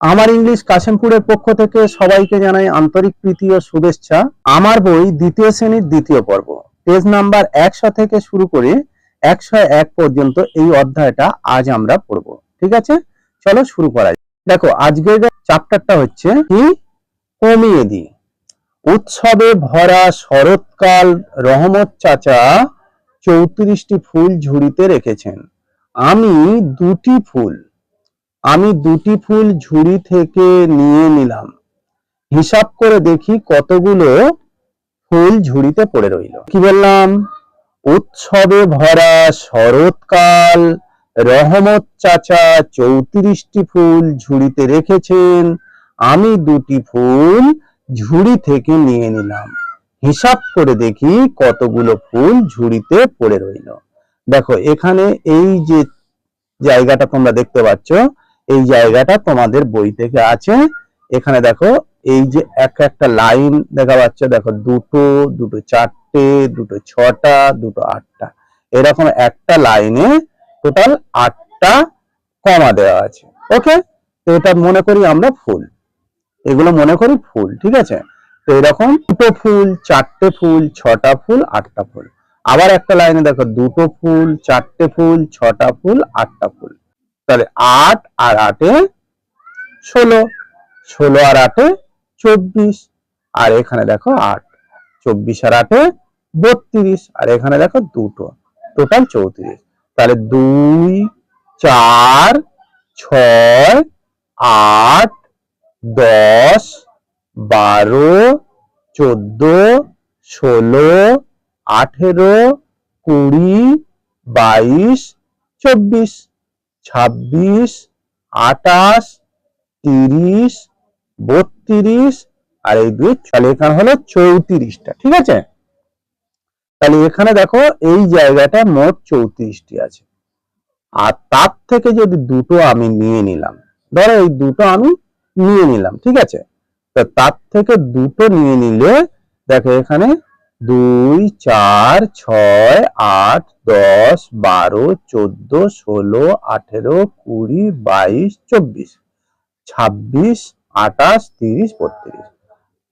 আমার ইংলিশ কাশিমপুরের পক্ষ থেকে সবাইকে জানাই আন্তরিক প্রীতি ও শুভেচ্ছা। আমার বই দ্বিতীয় শ্রেণীর দ্বিতীয় পর্ব, পেজ নাম্বার 100 থেকে শুরু করে 101 পর্যন্ত এই অধ্যায়টা আজ আমরা পড়ব। ঠিক আছে, চলো শুরু করা যাক। দেখো, আজকের চ্যাপ্টারটা হচ্ছে কি, কমিয়ে দি। উৎসবে ভরা শরৎকাল, রহমত চাচা 34টি ফুল ঝুড়িতে রেখেছেন। আমি দুটি ফুল ঝুড়ি থেকে নিয়ে নিলাম। হিসাব করে দেখি কতগুলো ফুল ঝুড়িতে পড়ে রইল। কি বললাম? উৎসবে ভরা শরৎকাল, রহমত চাচা 34টি ফুল ঝুড়িতে রেখেছেন। আমি দুটি ফুল ঝুড়ি থেকে নিয়ে নিলাম। হিসাব করে দেখি কতগুলো ফুল ঝুড়িতে পড়ে রইল। দেখো, এখানে এই যে জায়গাটা তোমরা দেখতে পাচ্ছ, এই জায়গাটা তোমাদের বই থেকে আছে। এখানে দেখো, এই যে একটা লাইন দেখা যাচ্ছে, দেখো, দুটো চারটে, দুটো ছটা, দুটো আটটা, এরকম একটা লাইনে টোটাল 8টা কমা দেওয়া আছে। ওকে, তো এটা মনে করি আমরা ফুল, এগুলো মনে করি ফুল। ঠিক আছে, তো এরকম দুটো ফুল, চারটে ফুল, ছটা ফুল, আটটা ফুল। আবার একটা লাইনে দেখো, দুটো ফুল, চারটে ফুল, ছটা ফুল, আটটা ফুল। তাহলে 8 আর 8-এ 16, 16 আর 8-এ 24, আর এখানে দেখো 8, 24 আর 8-এ 32, আর এখানে দেখো দুটো, টোটাল 34। তাহলে 2, 4, 6, 8, 10, 12, 14, 16, 18, 20, 22, 24, 26, 28, 30, 32, আর এই দুই, তাহলে এখানে হলো 34টা। ঠিক আছে, তাহলে এখানে দেখো এই জায়গাটা মোট 34টি আছে। আর তার থেকে যদি দুটো আমি নিয়ে নিলাম, ধরো এই দুটো আমি নিয়ে নিলাম, ঠিক আছে, তো তার থেকে দুটো নিয়ে নিলে দেখো এখানে 2, 4, 6, 8, 10, 12, 14, 16, 18, 20, 22, 24, 26, 28, 30, 32।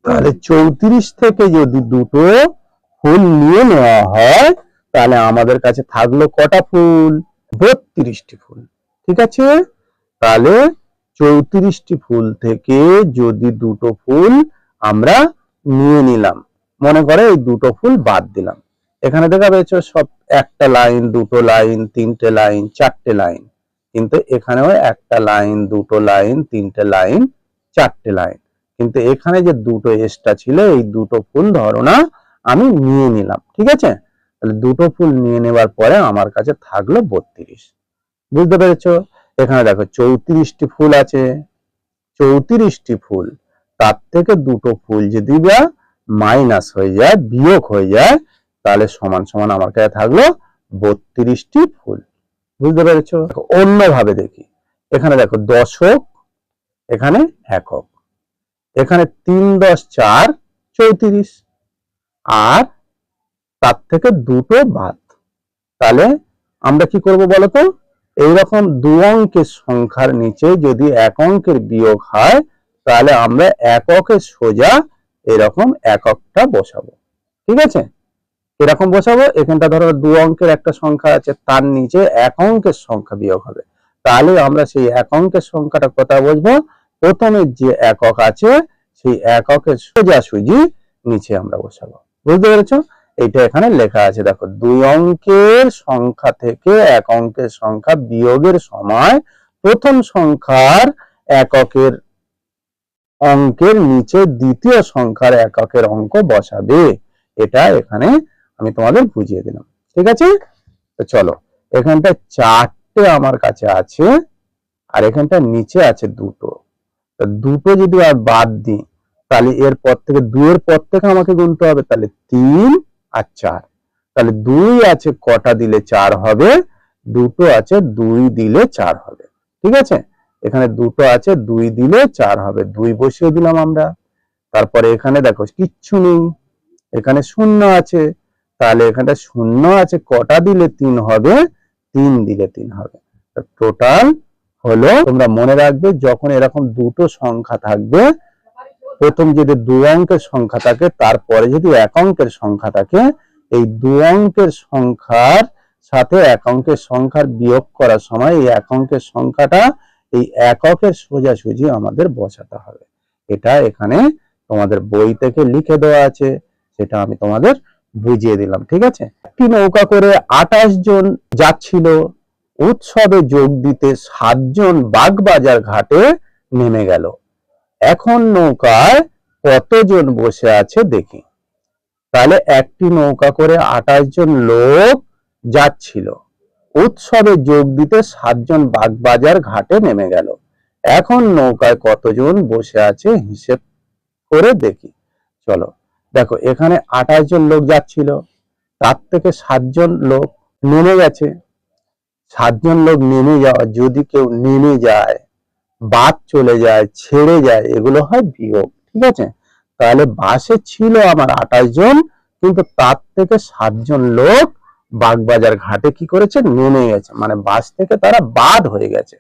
তাহলে 34 থেকে যদি দুটো ফুল নিয়ে নেওয়া হয়, তাহলে আমাদের কাছে থাকলো কটা ফুল? 32টি ফুল। ঠিক আছে, তাহলে 34টি ফুল থেকে যদি দুটো ফুল আমরা নিয়ে নিলাম, মনে করে এই দুটো ফুল বাদ দিলাম। এখানে দেখা পেয়েছো সব একটা লাইন, দুটো লাইন, তিনটে লাইন, চারটে লাইন, কিন্তু এখানেও একটা লাইন, দুটো লাইন, তিনটে লাইন, চারটে লাইন, কিন্তু এখানে যে দুটো এক্সট্রা ছিল, এই দুটো ফুল ধরো না আমি নিয়ে নিলাম। ঠিক আছে, তাহলে দুটো ফুল নিয়ে নেবার পরে আমার কাছে থাকলো 32। বুঝতে পেরেছো? এখানে দেখো 34টি ফুল আছে, 34টি ফুল, তার থেকে দুটো ফুল যদি মাইনাস হয়ে যায়, বিয়োগ হয়ে যায়, তাহলে সমান সমান আমার কাছে থাকলো 32টি ফুল। বুঝতে পেরেছো? অন্যভাবে দেখি, এখানে দেখো দশক, এখানে একক, এখানে 3, 10, 4, 34, আর তার থেকে দুটো বাদ। তাহলে আমরা কি করব বলতো? এইরকম দু অঙ্কের সংখ্যার নিচে যদি এক অঙ্কের বিয়োগ হয়, তাহলে আমরা এককের সোজা এরকম এককটা বসাবো। ঠিক আছে, এরকম বসাবো। এখানটা ধরো দু অঙ্কের একটা সংখ্যা আছে, তার নিচে এক অঙ্কের সংখ্যা বিয়োগ হবে, তাহলে আমরা সেই এক অঙ্কের সংখ্যাটা কোথায় বসবো? প্রথমে যে একক আছে সেই এককের সোজাসুজি নিচে আমরা বসাবো। বুঝতে পেরেছো? এটা এখানে লেখা আছে, দেখো, দুই অঙ্কের সংখ্যা থেকে এক অঙ্কের সংখ্যা বিয়োগের সময় প্রথম সংখ্যার এককের অঙ্কের নিচে দ্বিতীয় সংখ্যার এককের অঙ্ক বসাবে। এটা এখানে আমি তোমাদের বুঝিয়ে দিলাম। ঠিক আছে, তো চলো, এখানটা 4টে আমার কাছে আছে, আর এখানটা নিচে আছে দুটো। দুটো যদি আর বাদ দিই, তাহলে এর পর থেকে, 2 এর পর থেকে আমাকে গুনতে হবে, তাহলে 3 আর 4। তাহলে 2 আছে, কটা দিলে 4 হবে? দুটো আছে, 2 দিলে 4 হবে। ঠিক আছে, এখানে দুটো আছে, 2 দিলে 4 হবে, 2 বসিয়ে দিলাম আমরা। তারপরে এখানে দেখো কিচ্ছু নেই, এখানে 0 আছে, তাহলে এখানে 0 আছে, কটা দিলে 3 হবে? 3 দিলে 3 হবে। টোটাল হলো তোমরা মনে রাখবে, যখন এরকম দুটো সংখ্যা থাকবে, প্রথম যদি 2 অঙ্কের সংখ্যা থাকে, তারপরে যদি 1 অঙ্কের সংখ্যা থাকে, এই 2 অঙ্কের সংখ্যার সাথে 1 অঙ্কের সংখ্যার বিয়োগ করার সময় এই 1 অঙ্কের সংখ্যাটা এই এককের সোজাসুজি আমাদের বসাতে হবে। এটা এখানে তোমাদের বই থেকে লিখে দেওয়া আছে, সেটা আমি তোমাদের বুঝিয়ে দিলাম। ঠিক আছে, একটি নৌকা করে 28 জন যাচ্ছিল, উৎসবে যোগ দিতে 7 জন বাগবাজার ঘাটে নেমে গেল। এখন নৌকায় কতজন বসে আছে দেখি। তাহলে একটি নৌকা করে 28 জন লোক যাচ্ছিল, উৎসবে যোগ দিতে 7 জন বাগবাজার ঘাটে নেমে গেল। এখন নৌকায় কতজন বসে আছে হিসেব করে দেখি। চলো দেখো, এখানে 28 জন লোক যাচ্ছিল, তার থেকে 7 জন লোক নেমে গেছে। 7 জন লোক নেমে যাওয়া, যদি কেউ নেমে যায়, বাদ চলে যায়, ছেড়ে যায়, এগুলো হয় বিয়োগ। ঠিক আছে, তাহলে বাসে ছিল আমার 28 জন, কিন্তু তার থেকে 7 জন লোক বাগবাজার ঘাটে কি করেছে, নেমে গেছে, মানে বাস থেকে তারা বাদ হয়ে গেছে,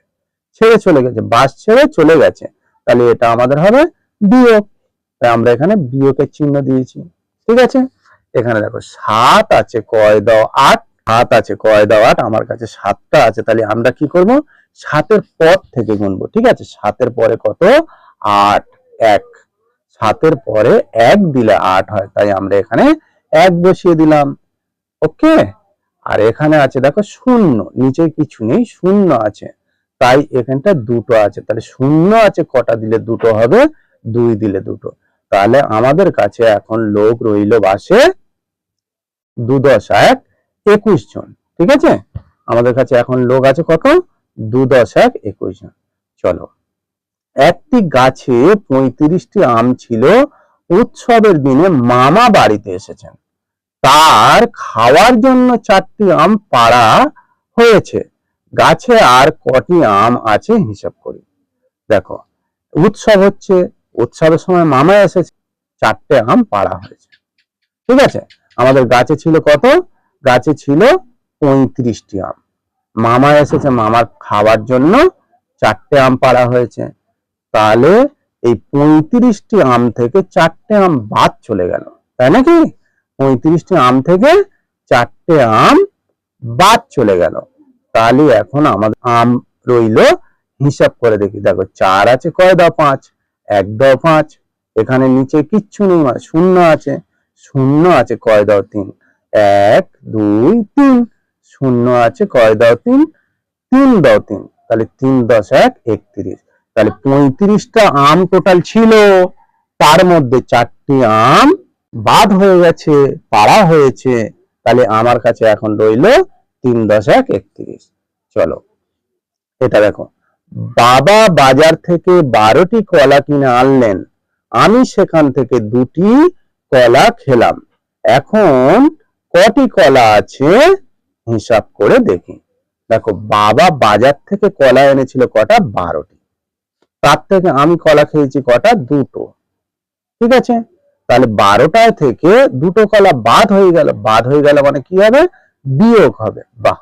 ছেড়ে চলে গেছে, বাস ছেড়ে চলে গেছে। তাহলে এটা আমাদের হবে বিয়োগ, তাই আমরা এখানে বিয়োগের চিহ্ন দিয়েছি। ঠিক আছে, এখানে দেখো 7 আছে, কয় দাও 8, 7 আছে, কয় দাও 8, আমার কাছে 7টা আছে, তাহলে আমরা কি করব, 7-এর পর থেকে গুনবো। ঠিক আছে, 7-এর পরে কত, 8, 1, 7-এর পরে 1 দিলে 8 হয়, তাই আমরা এখানে 1 বসিয়ে দিলাম। ওকে, আর এখানে আছে দেখো 0, নিচে কিছু নেই, 0 আছে, তাই এখানটা 2টো আছে, তাহলে 0 আছে, কটা দিলে 2টো হবে, 2 দিলে 2টো। তাহলে আমাদের কাছে এখন লোক রইল বাসে 2 × 1 = 21 জন। ঠিক আছে, আমাদের কাছে এখন লোক আছে কত, 2 × 1 = 21 জন। চলো, একটি গাছে 35টি আম ছিল, উৎসবের দিনে মামা বাড়িতে এসেছেন, তার খাওয়ার জন্য 4টি আম পাড়া হয়েছে, গাছে আর কটি আম আছে হিসাব করি। দেখো, উৎসব হচ্ছে, উৎসবের সময় মামা এসেছে, 4টে আম পাড়া হয়েছে। ঠিক আছে, আমাদের গাছে ছিল কত, গাছে ছিল 35টি আম, মামা এসেছে, মামার খাওয়ার জন্য 4টে আম পাড়া হয়েছে। তাহলে এই 35টি আম থেকে 4টে আম বাদ চলে গেল, তাই নাকি, 35টি আম থেকে 4টে আম বাদ চলে গেল। তাহলে এখন আমাদের আম রইল, হিসাব করে দেখি। দেখো 4 আছে, কয় দাও 5, 1 দাও 5, এখানে নিচে কিচ্ছু নেই, মানে 0 আছে, 0 আছে, কয় দাও 3, 1 2 3, 0 আছে, কয় দাও 3, 3 দাও 3, তাহলে 3 × 1 = 31। তাহলে 35টা আম টোটাল ছিল, তার মধ্যে 4টি আম বাদ হয়ে গেছে, পাড়া হয়েছে, তাহলে আমার কাছে এখন রইল 3 × 1 = 31। চলো এটা দেখো, বাবা বাজার থেকে 12টি কলা কিনে আনলেন, আমি সেখান থেকে 2টি কলা খেলাম, এখন কটি কলা আছে হিসাব করে দেখি। দেখো, বাবা বাজার থেকে কলা এনেছিল কটা, 12টি, তার থেকে আমি কলা খেয়েছি কটা, 2টো। ঠিক আছে, তাহলে 12টায় থেকে 2টো কলা বাদ হয়ে গেল, বাদ হয়ে গেল মানে কি হবে, বিয়োগ হবে। বাহ,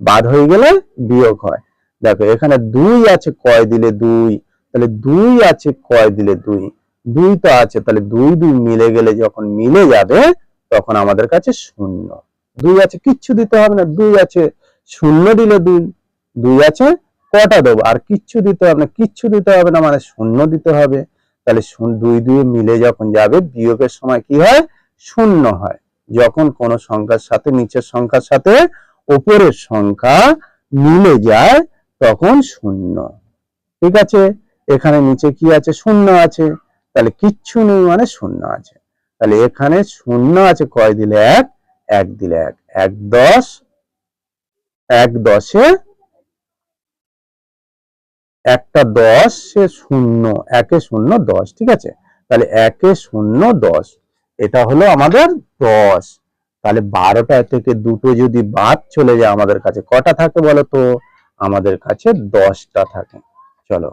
বাদ হয়ে গেলে বিয়োগ হয়। দেখো এখানে 2 আছে, কয় দিলে 2, তাহলে 2 আছে, কয় দিলে 2, 2 তো আছে, তাহলে 2 2 মিলে গেলে যখন মিলে যাবে তখন আমাদের কাছে 0। 2 আছে, কিচ্ছু দিতে হবে না, 2 আছে, 0 দিলে 2, 2 আছে, কটা দেবো, আর কিচ্ছু দিতে হবে না, কিচ্ছু দিতে হবে না, মানে 0 দিতে হবে। তাহলে 2 2 মিলে যখন যাবে, বিয়োগের সময় কি হয়, 0 হয়। যখন কোন সংখ্যার সাথে, নিচের সংখ্যার সাথে উপরের সংখ্যা মিলে যায় তখন 0। ঠিক আছে, এখানে নিচে কি আছে, 0 আছে, তাহলে কিচ্ছু নেই, মানে 0 আছে। তাহলে এখানে 0 আছে, কয় দিলে 1, 1 দিলে 1, 1 10, 1 10-এ একটা 10, সে 0, 1 এ 0 10। ঠিক আছে, তাহলে 1 এ 0 10, এটা হলো আমাদের 10। তাহলে 12টা থেকে 2টো যদি বাদ চলে যায়, আমাদের কাছে কটা থাকে বলো তো, আমাদের কাছে 10টা থাকে। চলো,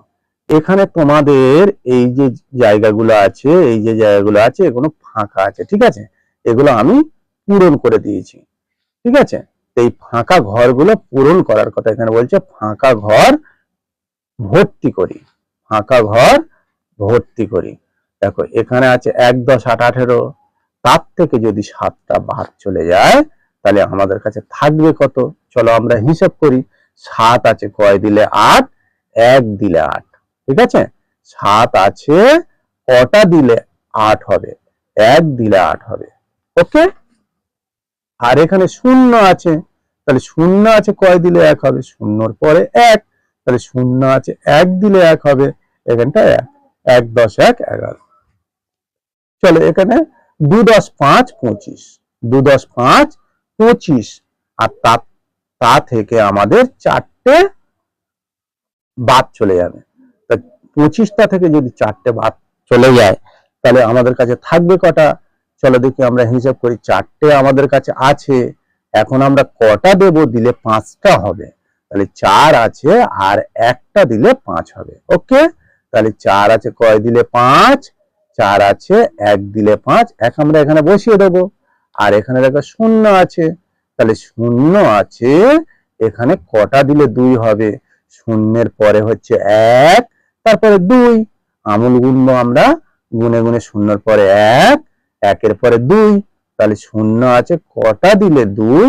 এখানে তোমাদের এই যে জায়গাগুলো আছে, এই যে জায়গাগুলো আছে, এগুলো ফাঁকা আছে। ঠিক আছে, এগুলো আমি পূরণ করে দিয়েছি। ঠিক আছে, এই ফাঁকা ঘরগুলো পূরণ করার কথা এখানে বলছে, ফাঁকা ঘর ভর্তি করি, ফাঁকা ঘর ভর্তি করি। দেখো এখানে আছে 1 10 8 18, তার থেকে যদি 7টা বাদ চলে যায় তাহলে আমাদের কাছে থাকবে কত? চলো আমরা হিসাব করি। 7 আছে কয় দিলে 8, 1 দিলে 8, ঠিক আছে। 7 আছে, কটা দিলে 8 হবে? 1 দিলে 8 হবে, ওকে। আর এখানে শূন্য আছে, তাহলে শূন্য আছে কয় দিলে 1 হবে? শূন্যর পরে 1, তাহলে শূন্য আছে 1 দিলে 1 হবে, এখানটা 1, 1 10 1 11। চলো এখানে 2 10 5 25, 2 10 5 25, আর তা থেকে আমাদের 4টে বাদ চলে যাবে। 25টা থেকে যদি 4টে বাদ চলে যায় তাহলে আমাদের কাছে থাকবে কটা? চলো দেখি আমরা হিসাব করি। 4টে আমাদের কাছে আছে, এখন আমরা কটা দেব? দিলে 5টা হবে, তাহলে 4 আছে আর একটা দিলে 5 হবে, ওকে। তাহলে 4 আছে কয় দিলে 5, 4 আছে 1 দিলে 5, এক আমরা এখানে বসিয়ে দেবো। আর এখানে দেখো শূন্য আছে, তাহলে শূন্য আছে, এখানে কটা দিলে 2 হবে? শূন্যের পরে হচ্ছে 1, তারপরে 2, আমূল গুনবো আমরা, গুনে গুনে শূন্যর পরে 1, 1-এর পরে 2, তাহলে শূন্য আছে কটা দিলে 2?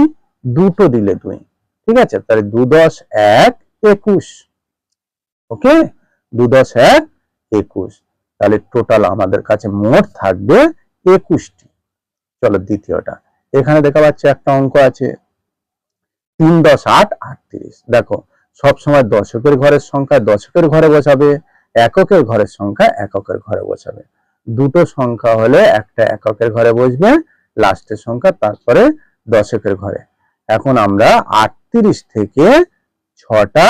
দুটো দিলে 2, ঠিক আছে। তাহলে 2 10 1 21, ওকে। 2 10 1 21, তাহলে টোটাল আমাদের কাছে মোট থাকবে 21টি। চলো দ্বিতীয়টা, এখানে দেখা পাচ্ছে একটা অঙ্ক আছে 3 10 8 38। দেখো সবসময় দশকের ঘরের সংখ্যা দশকের ঘরে বসাবে, এককের ঘরের সংখ্যা এককের ঘরে বসাবে। দুটো সংখ্যা হলে একটা এককের ঘরে বসবে, লাস্টের সংখ্যা তারপরে দশকের ঘরে। এখন আমরা 38 থেকে 6টা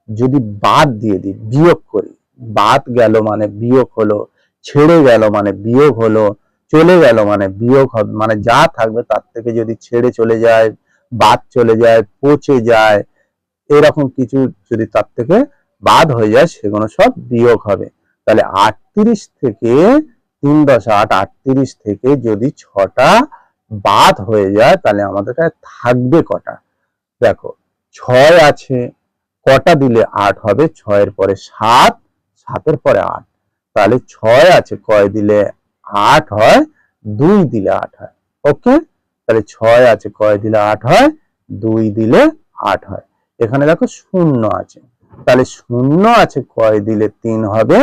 যদি বাদ দিয়ে দিই, বিয়োগ করি, বাদ গেল মানে বিয়োগ হলো, ছেড়ে গেল মানে বিয়োগ হলো, চলে গেল মানে বিয়োগ হবে, মানে যা থাকবে তার থেকে যদি ছেড়ে চলে যায়, বাদ চলে যায়, পচে যায়, এরকম কিছু যদি তার থেকে বাদ হয়ে যায় সেগুলো সব বিয়োগ হবে। তাহলে 38 থেকে 3 10 8 38 থেকে যদি 6টা বাদ হয়ে যায় তাহলে আমাদের কাছে থাকবে কটা? দেখো 6 আছে, কটা দিলে 8 হবে? 6-এর পরে 7, 7-এর পরে 8, তাহলে 6 আছে কয় দিলে 8 হয়? 2 দিলে 8 হয়, ওকে। তাহলে 6 আছে কয় দিলে 8 হয়? 2 দিলে 8 হয়। এখানে দেখো শূন্য আছে, তাহলে শূন্য আছে কয় দিলে 3 হবে?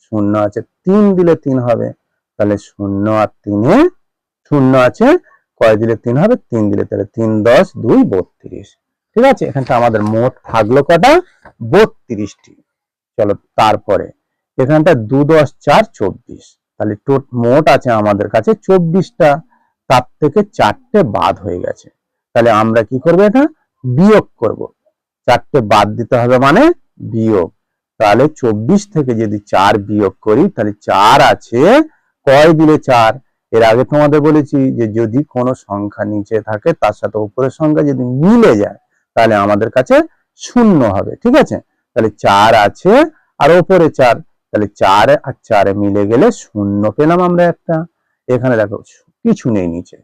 শূন্য আছে 3 দিলে 3 হবে, তাহলে শূন্য আর 3-এ শূন্য আছে কয় দিলে 3 হবে? 3 দিলে, তাহলে 3 10 2 32, ঠিক আছে। এখানটা আমাদের মোট থাকলো কটা? 32টি। চলো তারপরে এখানটা 2 10 4 24, তাহলে মোট আছে আমাদের কাছে 24টা, তার থেকে 4টে বাদ হয়ে গেছে, তাহলে আমরা কি করব? এটা বিয়োগ করব। 4টে বাদ দিতে হবে মানে বিয়োগ, তাহলে 24 থেকে যদি 4 বিয়োগ করি তাহলে 4 আছে কয় দিলে 4? এর আগে তোমাদের বলেছি যে যদি কোনো সংখ্যা নিচে থাকে তার সাথে উপরের সংখ্যা যদি মিলে যায় তাহলে আমাদের কাছে শূন্য হবে, ঠিক আছে। তাহলে 4 আছে আর উপরে 4, তাহলে 4 আর 4 মিলে গেলে শূন্য পেলাম আমরা একটা। এখানে দেখো কিছু নেই, নিচে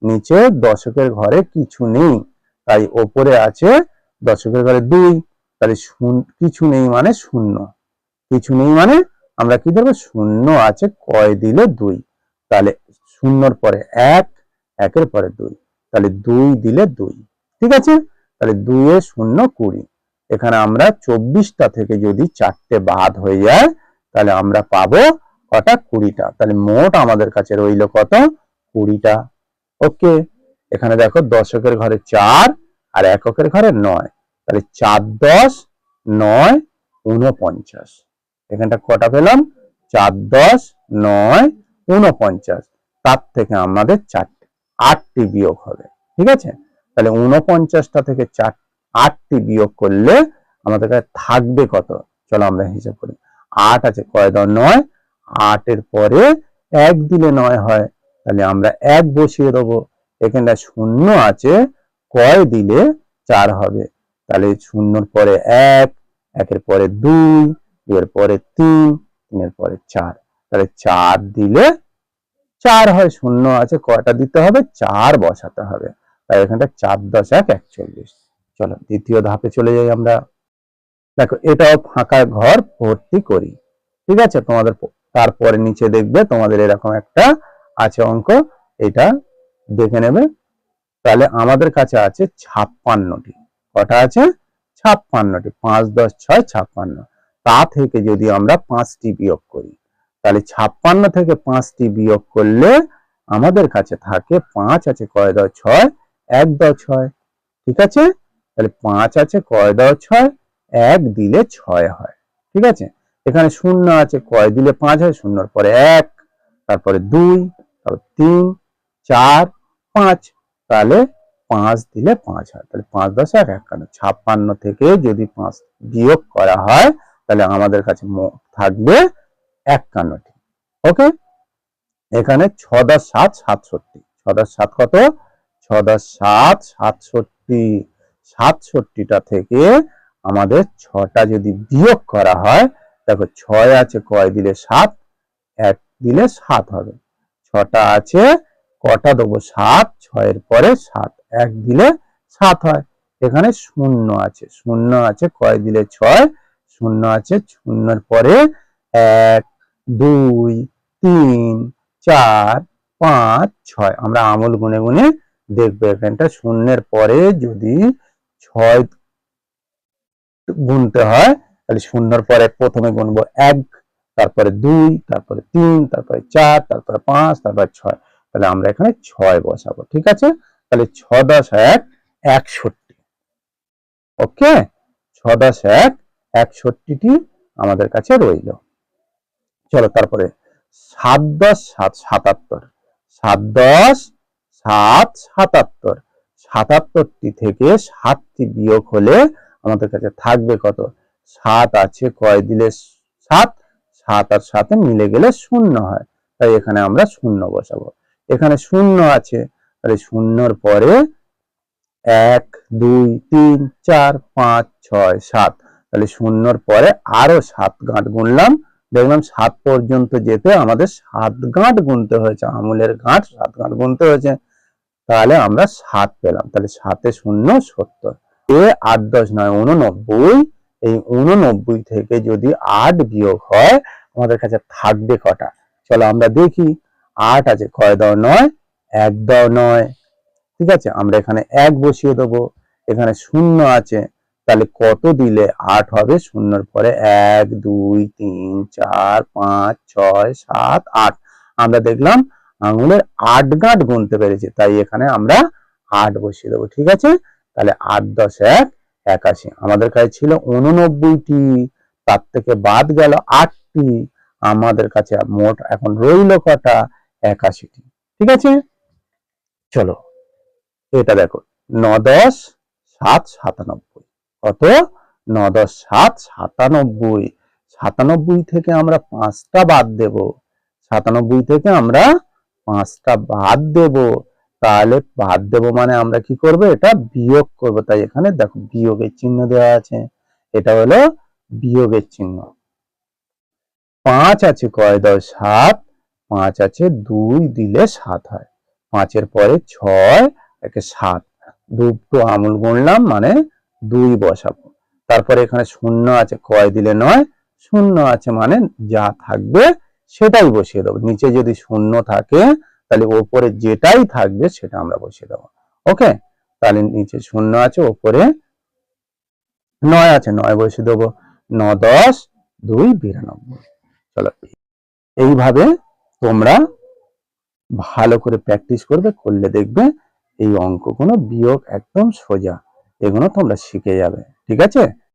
নিচে দশকের ঘরে কিছু নেই, তাই ওপরে আছে দশকের ঘরে 2, তাহলে কিছু নেই মানে শূন্য, কিছু নেই মানে আমরা কি ধরবো? শূন্য আছে কয় দিলে 2, তাহলে শূন্যর পরে 1, 1-এর পরে 2, তাহলে 2 দিলে 2, ঠিক আছে। তাহলে 2 এ 0 20, এখানে আমরা 24টা থেকে যদি 4টে বাদ হয়ে যায় তাহলে আমরা পাবো কটা? 20টা। তাহলে মোট আমাদের কাছে রইল কত? 20টা, ওকে। এখানে দেখো দশকের ঘরে 4 আর এককের ঘরে 9, তাহলে 4 10 9 49, এখানটা কটা পেলাম? 4 10 9 49, তার থেকে আমাদের 8টি বিয়োগ হবে, ঠিক আছে। তাহলে 49টা থেকে 8টি বিয়োগ করলে আমাদের কাছে থাকবে কত? চলো আমরা হিসাব করি। 8 আছে কয় দাও 9, 8-এর পরে 1 দিলে 9 হয়, তাহলে আমরা 1 বসিয়ে দেবো। এখানটা শূন্য আছে কয় দিলে 4 হবে, তাহলে শূন্যর পরে 1, 1-এর পরে 2, 2-এর পরে 3, 3-এর পরে 4, তাহলে 4 দিলে 4 হয়। শূন্য আছে কয়টা দিতে হবে? 4 বসাতে হবে, তাই এখানটা 4 10 1 41। চলো দ্বিতীয় ধাপে চলে যাই আমরা। দেখো এটাও ফাঁকা ঘর ভর্তি করি। ঠিক আছে, তোমাদের তারপরে নিচে দেখবে তোমাদের এরকম একটা আছে অঙ্ক, এটা দেখে নেবে। তাহলে আমাদের কাছে আছে 56টি। কটা আছে? 56টি। 5 10 6 56। তা থেকে যদি আমরা 5টি বিয়োগ করি, তাহলে 56 থেকে 5টি বিয়োগ করলে আমাদের কাছে থাকে 5 আছে কয় দাও 6, 1 দাও 6। ঠিক আছে, তাহলে 5 আছে কয় দাও 6, 1 দিলে 6 হয়। ঠিক আছে, এখানে শূন্য আছে, কয় দিলে 5 হয়, শূন্যর পরে 1, তারপরে 2, তারপর 3 4 5, তাহলে 5 দিলে 5 হয়। তাহলে 5 10 1 51। 56 থেকে যদি 5 বিয়োগ করা হয় তাহলে আমাদের কাছে থাকবে 51টি। ওকে, এখানে 6 10 7 67। 6 10 7 কত? 6 10 7 67। 67টা থেকে আমাদের 6টা যদি বিয়োগ করা হয়, দেখো 6 আছে কয় দিলে 7, 1 দিলে 7 হবে। 6টা আছে, কটা দেবো 7, 6 এর পরে 7, 1 দিলে 7 হয়। এখানে শূন্য আছে, শূন্য আছে কয় দিলে 6, শূন্য আছে, শূন্যের পরে 1 2 3 4 5 6। আমরা আমল গুনে গুনে দেখবো, এখানটা শূন্যের পরে যদি 6 গুনতে হয় তাহলে শূন্যর পরে প্রথমে গুনবো 1, তারপরে 2, তারপরে 3, তারপরে 4, তারপরে 5, তারপরে 6। তাহলে আমরা এখানে 6 বসাবো। ঠিক আছে, তাহলে 6 10 1 61। ওকে, 6 10 1 61টি আমাদের কাছে রইল। চলো তারপরে 7 10 7 77। 7 10 7 77। 77টি থেকে 7টি বিয়োগ হলে আমাদের কাছে থাকবে কত? 7 আছে কয় দিলে 7, 7 আর 7 মিলে গেলে 0 হয়। তাই এখানে আমরা 0 বসাবো। এখানে 0 আছে, তাহলে 0-র পরে 1 2 3 4 5 6 7। তাহলে 0-র পরে আরো 7 গাঁট গুনলাম, দেখলাম 7 পর্যন্ত যেতে আমাদের 7 গাঁট গুনতে হয়েছে, আঙুলের গাঁট 7 গাঁট গুনতে হয়েছে। তাহলে আমরা 7 পেলাম। তাহলে 7 এ 0 70। 8 10 9 89। এই 89 থেকে যদি 8 বিয়োগ হয় আমাদের কাছে থাকবে কটা? চলো আমরা দেখি। 8 আছে কয় দাও 9, 1 দাও 9। ঠিক আছে, আমরা এখানে 1 বসিয়ে দেবো। এখানে 0 আছে, তাহলে কত দিলে 8 হবে? 0-র পরে 1 2 3 4 5 6 7 8। আমরা দেখলাম আঙুলের 8 গাঁট গুনতে পেরেছি, তাই এখানে আমরা 8 বসিয়ে দেবো। ঠিক আছে, তাহলে 8 10 1 81। আমাদের কাছে ছিল 89টি, তার থেকে বাদ গেল 8টি। আমাদের কাছে মোট এখন রইল কটা? 81টি। ঠিক আছে, চলো এটা দেখো 9 10 7 97। কত? 9 10 7 97। 97 থেকে আমরা 5টা বাদ দেব। 97 থেকে আমরা 5টা বাদ দেব। তাহলে বাদ দেব মানে আমরা কি করব? এটা বিয়োগ করব। তাই এখানে দেখো বিয়োগের চিহ্ন দেওয়া আছে, এটা হলো বিয়োগের চিহ্ন। 5 আছে কয় দাও 7, 5 আছে 2 দিলে 7 হয়। 5-এর পরে 6, একে 7, দুটো আঙুল গুনলাম মানে 2 বসাবো। তারপরে এখানে 0 আছে কয় দিলে 9, 0 আছে মানে যা থাকবে সেটাই বসিয়ে দেবো। নিচে যদি 0 থাকে তাহলে ওপরে যেটাই থাকবে সেটা আমরা বসিয়ে দেবো। ওকে, তাহলে নিচে 0 আছে, ওপরে 9 আছে, 9 বসিয়ে দেবো। 9 10 2 92। চলো এইভাবে তোমরা ভালো করে প্র্যাকটিস করবে, করলে দেখবে এই অঙ্কগুলো বিয়োগ একদম সোজা, এগুলো তোমরা শিখে যাবে। ঠিক আছে।